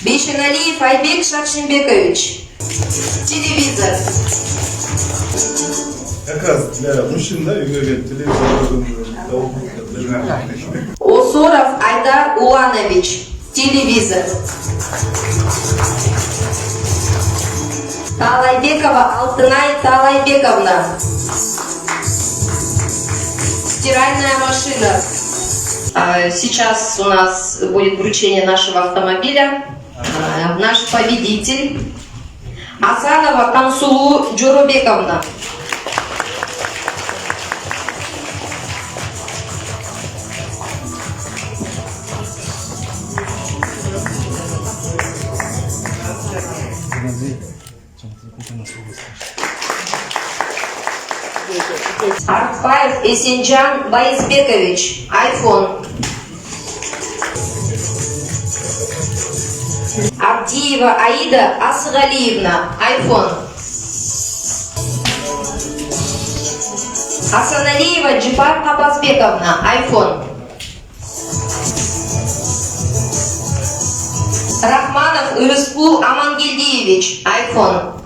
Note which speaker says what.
Speaker 1: Бейшеналиев Айбек Шаршенбекович. Телевизор.
Speaker 2: Как раз для мужчин, да, телевизор.
Speaker 1: Осоров Айдар Уланович. Телевизор. Талайбекова Алтынай Талайбековна. Стиральная машина. Сейчас у нас будет вручение нашего автомобиля. Наш победитель Асанова Кансулу Джоробековна. Артбаев Эсенджан Байызбекович. iPhone. Абдиева Аида Асгалиевна. iPhone. Асаналиева Джипар Кабазбековна. iPhone. Рахманов Ирыспул Амангельдиевич. iPhone.